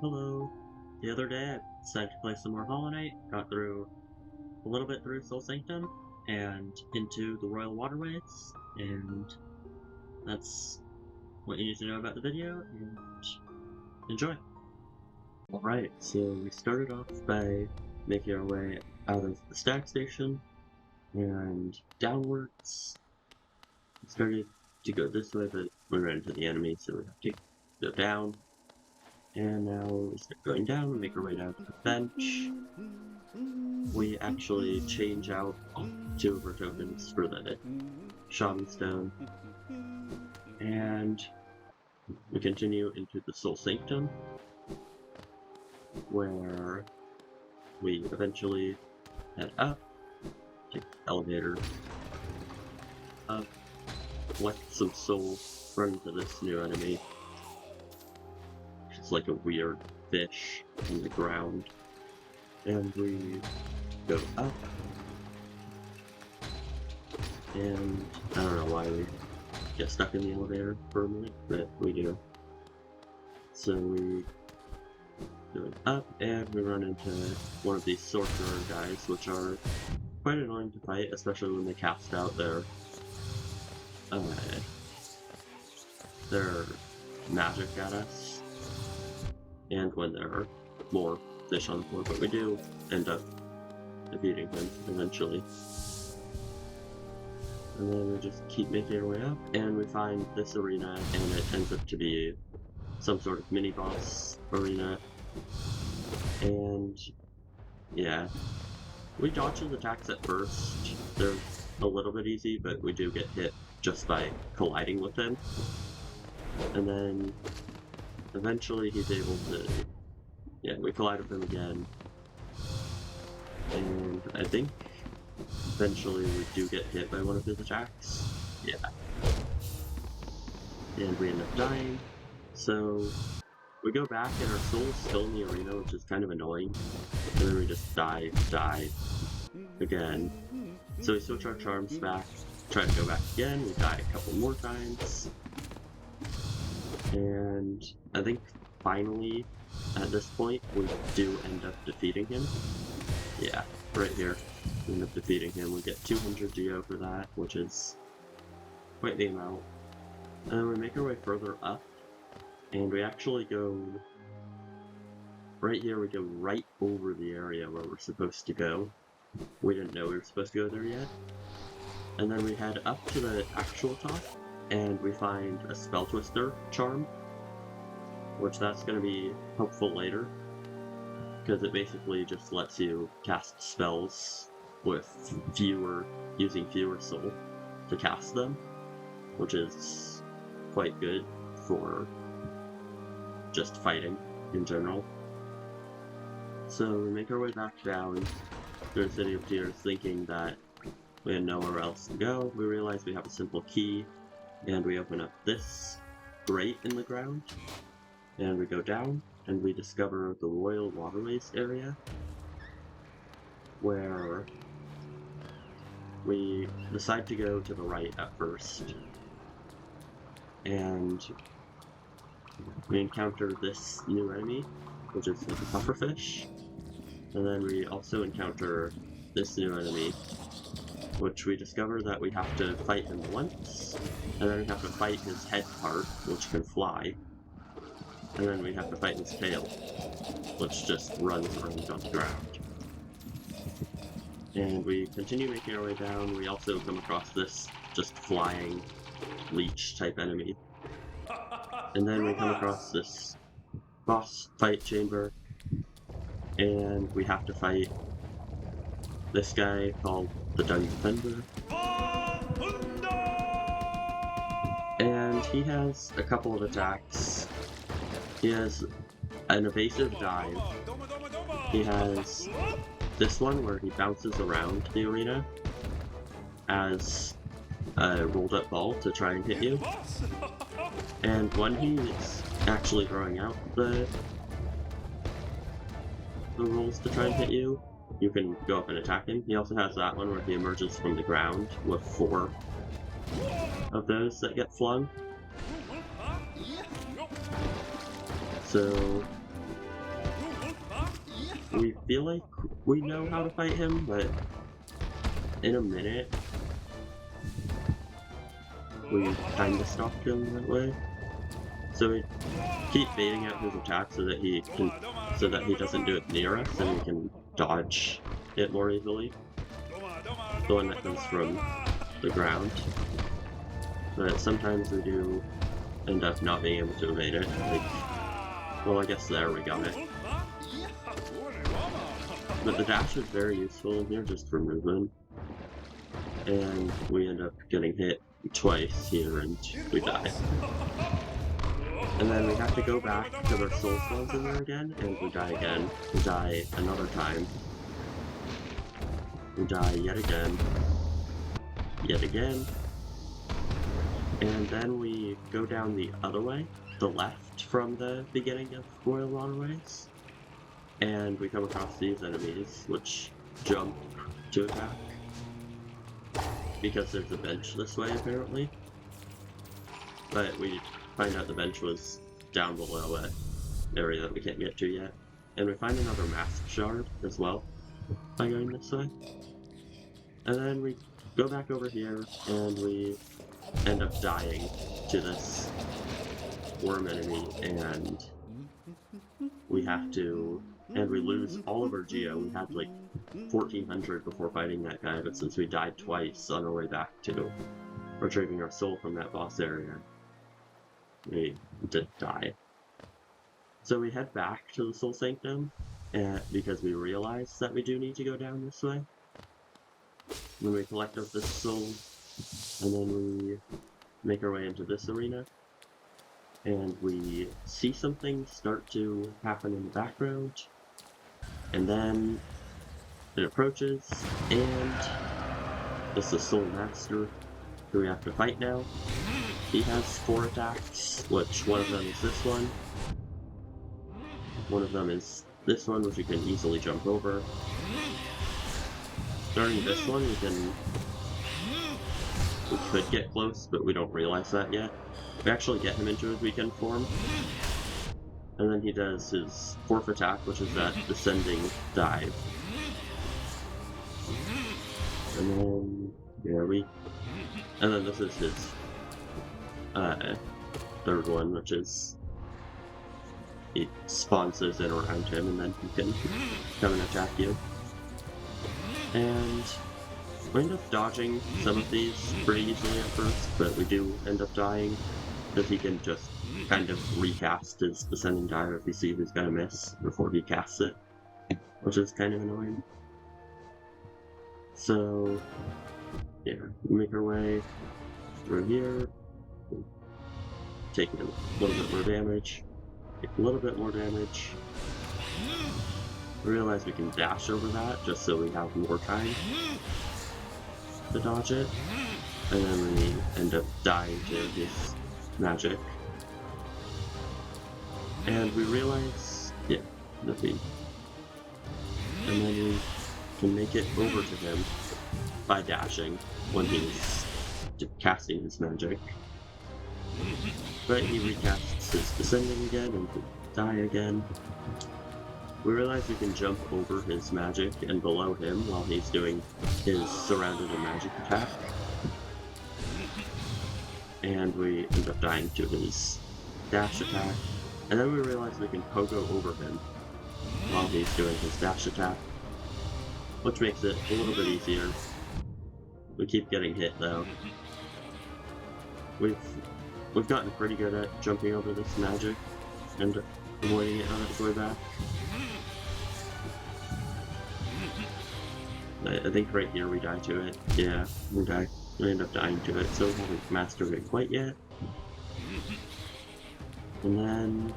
Hello. The other day I decided to play some more Hollow Knight, got through a little bit through Soul Sanctum, and into the Royal Waterways, and that's what you need to know about the video, and enjoy! Alright, so we started off by making our way out of the stack station, and downwards. We started to go this way, but we ran into the enemy, so we have to go down. And now we start going down and make our way down to the bench. We actually change out 2 of our tokens for the Shaman Stone. And we continue into the Soul Sanctum, where we eventually head up, take the elevator up, collect some soul, run into this new enemy. It's like a weird fish in the ground, and we go up, and I don't know why we get stuck in the elevator for a minute, but we do. So we go up, and we run into one of these Sorcerer guys, which are quite annoying to fight, especially when they cast out their magic at us. And when there are more fish on the floor, but we do end up defeating him eventually. And then we just keep making our way up, and we find this arena, and it ends up to be some sort of mini-boss arena. And yeah, we dodge his attacks at first. They're a little bit easy, but we do get hit just by colliding with him. And then eventually he's able to, we collide with him again, and I think eventually we do get hit by one of his attacks, and we end up dying, so we go back and our soul's still in the arena, which is kind of annoying, and then we just die again, so we switch our charms back, try to go back again, we die a couple more times. And I think finally, at this point, we do end up defeating him. Yeah, right here. We end up defeating him. We get 200 geo for that, which is quite the amount. And then we make our way further up, and we actually go... Right here, we go right over the area where we're supposed to go. We didn't know we were supposed to go there yet. And then we head up to the actual top, and we find a Spell Twister charm, which that's going to be helpful later, because it basically just lets you cast spells with using fewer soul to cast them, which is quite good for just fighting in general. So we make our way back down through the City of Tears, thinking that we had nowhere else to go. We realize we have a simple key, and we open up this grate in the ground, and we go down, and we discover the Royal Waterways area, where we decide to go to the right at first, and we encounter this new enemy, which is like a pufferfish, and then we also encounter this new enemy, which we discover that we have to fight him once, and then we have to fight his head part, which can fly, and then we have to fight his tail, which just runs around on the ground. And we continue making our way down. We also come across this just flying leech type enemy. And then we come across this boss fight chamber, and we have to fight this guy called the Dungy Defender. And he has a couple of attacks. He has an evasive dive. He has this one where he bounces around the arena as a rolled up ball to try and hit you. And when he's actually throwing out the rolls to try and hit you, you can go up and attack him. He also has that one where he emerges from the ground with 4 of those that get flung. So we feel like we know how to fight him, but in a minute, we kinda stop killing that way. So we keep baiting out his attack so that he doesn't do it near us and we can dodge it more easily. The one that comes from the ground. But sometimes we do end up not being able to evade it. Like, well, I guess there we got it. But the dash is very useful in here just for movement. And we end up getting hit twice here and we die. And then we have to go back because our soul spawns in there again, and we die again. We die another time. We die yet again. Yet again. And then we go down the other way, the left from the beginning of Royal Waterways. And we come across these enemies, which jump to attack. Because there's a bench this way, apparently. But we find out the bench was down below an area that we can't get to yet. And we find another mask shard as well by going this way. And then we go back over here and we end up dying to this worm enemy, and we have to, and we lose all of our geo. We had like 1400 before fighting that guy, but since we died twice on our way back to retrieving our soul from that boss area, we did die. So we head back to the Soul Sanctum, because we realize that we do need to go down this way. When we collect up this soul, and then we make our way into this arena, and we see something start to happen in the background, and then it approaches, and this is the Soul Master who we have to fight now. He has 4 attacks, which one of them is this one. One of them is this one, which you can easily jump over. During this one, we could get close, but we don't realize that yet. We actually get him into his weekend form. And then he does his 4th attack, which is that descending dive. And then, and then this is his 3rd one, which is he spawns those in around him, and then he can come and attack you. And we end up dodging some of these pretty easily at first, but we do end up dying, because he can just kind of recast his descending dive if we see who's gonna miss before he casts it, which is kind of annoying. So, yeah, we make our way through here, taking a little bit more damage, take a little bit more damage. We realize we can dash over that just so we have more time to dodge it, and then we end up dying to his magic. And we realize, that we, and then we can make it over to him by dashing when he's casting his magic. But he recasts his descending again and we die again. We realize we can jump over his magic and below him while he's doing his surrounded and magic attack. And we end up dying to his dash attack. And then we realize we can pogo over him while he's doing his dash attack, which makes it a little bit easier. We keep getting hit though. We've gotten pretty good at jumping over this magic and avoiding it on its way back. I think right here we die to it. Yeah, we end up dying to it, so we haven't mastered it quite yet. And then,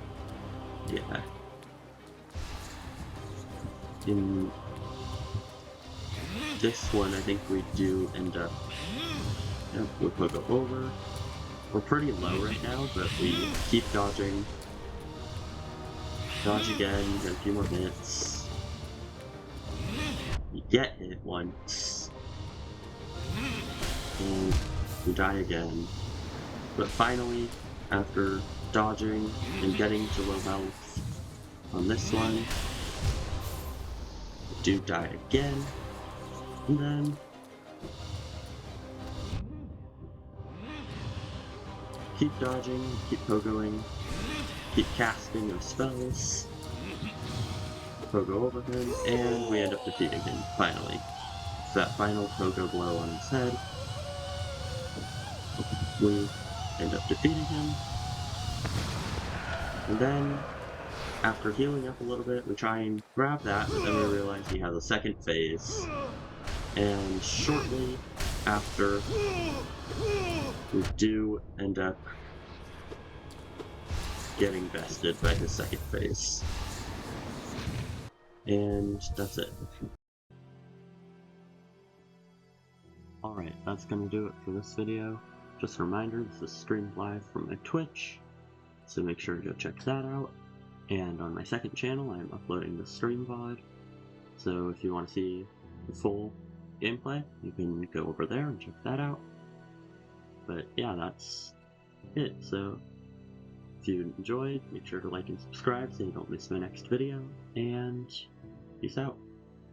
in this one, I think we do end up, we'll go over. We're pretty low right now, but we keep dodging. Dodge again, get a few more hits. You get hit once. And we die again. But finally, after dodging and getting to low health on this one, dude died again, and then keep dodging, keep pogoing, keep casting those spells, pogo over him, and we end up defeating him, finally. So that final pogo blow on his head, we end up defeating him, and then, after healing up a little bit, we try and grab that, but then we realize he has a second phase, and shortly after, we do end up getting bested by his second phase. And that's it. Alright, that's gonna do it for this video. Just a reminder, this is streamed live from my Twitch, so make sure to go check that out. And on my second channel, I'm uploading the stream VOD, so if you want to see the full gameplay, you can go over there and check that out. But yeah, that's it. So if you enjoyed, make sure to like and subscribe so you don't miss my next video, and peace out.